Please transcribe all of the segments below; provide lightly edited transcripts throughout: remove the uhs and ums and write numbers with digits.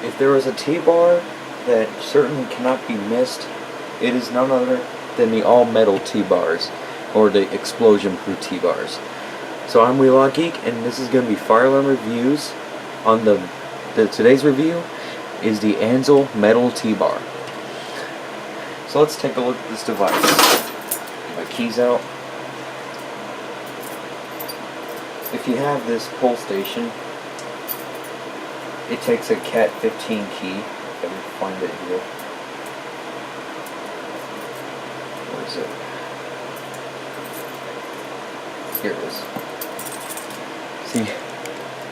If there was a T-bar that certainly cannot be missed, it is none other than the all-metal T-bars, or the explosion-proof T-bars. So I'm WheelockGeek, and this is going to be fire alarm reviews. On today's review is the Ansel metal T-bar. So let's take a look at this device. Get my keys out. If you have this pull station, it takes a Cat 15 key. If I can find it here. Where is it? Here it is. See,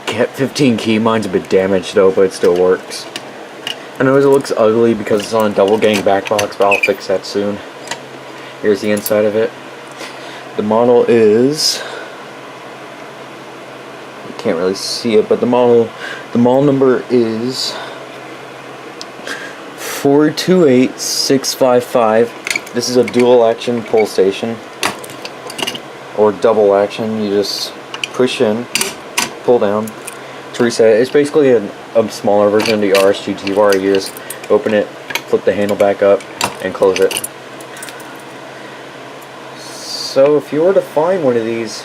Cat 15 key. Mine's a bit damaged though, but it still works. I know it looks ugly because it's on a double gang back box, but I'll fix that soon. Here's the inside of it. The model is, you can't really see it, but the model number is 428655. This is a dual action pull station, or double action. You just push in, pull down to reset it. It's basically a smaller version of the RSG T-bar. You just open it, flip the handle back up, and close it. So if you were to find one of these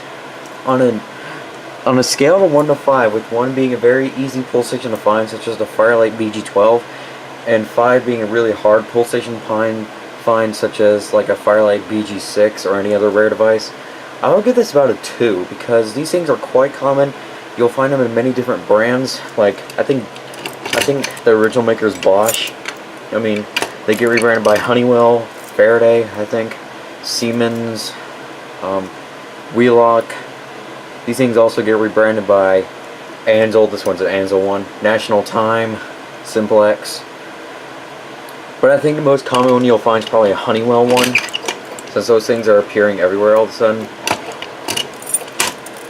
on a scale of 1 to 5, with 1 being a very easy pull station to find, such as the Firelight BG12, and 5 being a really hard pull station to find, such as like a Firelight BG6 or any other rare device, I would give this about a 2, because these things are quite common. You'll find them in many different brands. Like I think the original maker is Bosch. I mean, they get rebranded by Honeywell, Faraday, I think, Siemens, Wheelock. These things also get rebranded by Ansel. This one's an Ansel one. National Time, Simplex. But I think the most common one you'll find is probably a Honeywell one, since those things are appearing everywhere all of a sudden.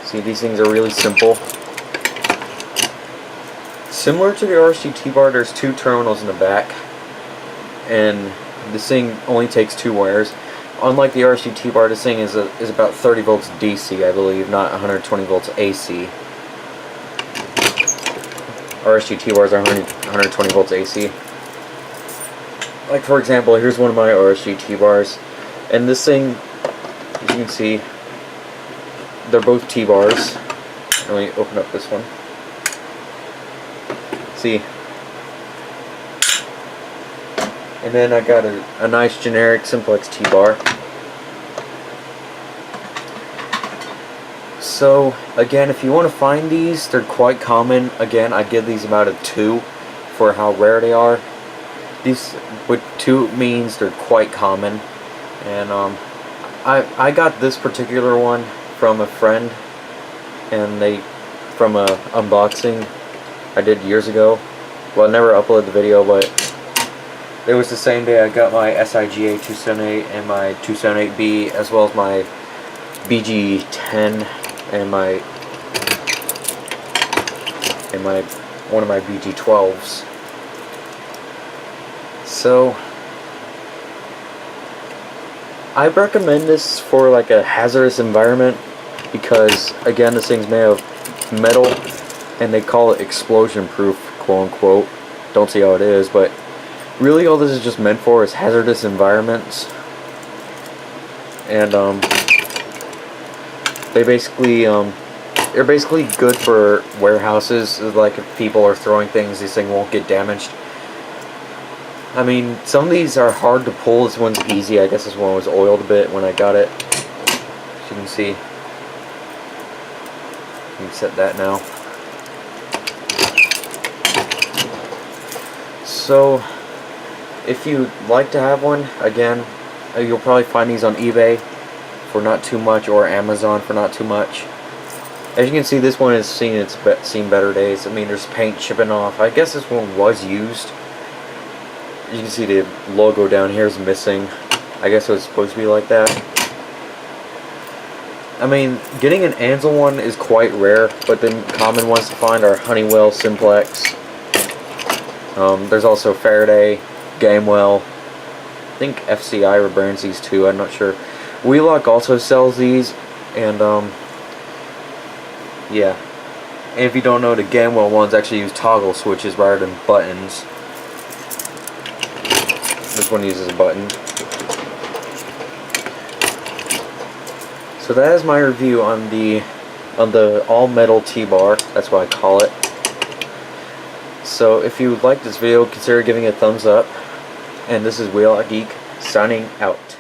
See, these things are really simple. Similar to the RSG T-bar, there's 2 terminals in the back, and this thing only takes 2 wires. Unlike the RSG T-bar, this thing is about 30 volts DC, I believe, not 120 volts AC. RSG T-bars are 120 volts AC. Like for example, here's one of my RSG T-bars, and this thing, as you can see, they're both T-bars. Let me open up this one. See? And then I got a nice generic Simplex T-bar. So again, if you want to find these, they're quite common. Again, I give these about a 2 for how rare they are. These, what 2 means, they're quite common. And I got this particular one from a friend, and from a unboxing I did years ago. Well, I never uploaded the video, but it was the same day I got my SIGA 278 and my 278B, as well as my BG10 and one of my BG12s. So I recommend this for like a hazardous environment, because again, this thing's made of metal, and they call it explosion proof, quote unquote. Don't see how it is, but really all this is just meant for is hazardous environments. And they're basically good for warehouses. Like if people are throwing things, this thing won't get damaged. I mean, some of these are hard to pull. This one's easy. I guess this one was oiled a bit when I got it. As you can see. You can set that now. So, if you'd like to have one, again, you'll probably find these on eBay for not too much, or Amazon for not too much. As you can see, this one has seen better days. I mean, there's paint chipping off. I guess this one was used. You can see the logo down here is missing. I guess it was supposed to be like that. I mean, getting an Ansel one is quite rare, but the common ones to find are Honeywell, Simplex. There's also Faraday, Gamewell. I think FCI rebrands these too, I'm not sure. Wheelock also sells these, and yeah. And if you don't know, the Gamwell ones actually use toggle switches rather than buttons. This one uses a button. So that is my review on the all metal T-bar. That's what I call it. So if you like this video, consider giving it a thumbs up. And this is WheelockGeek signing out.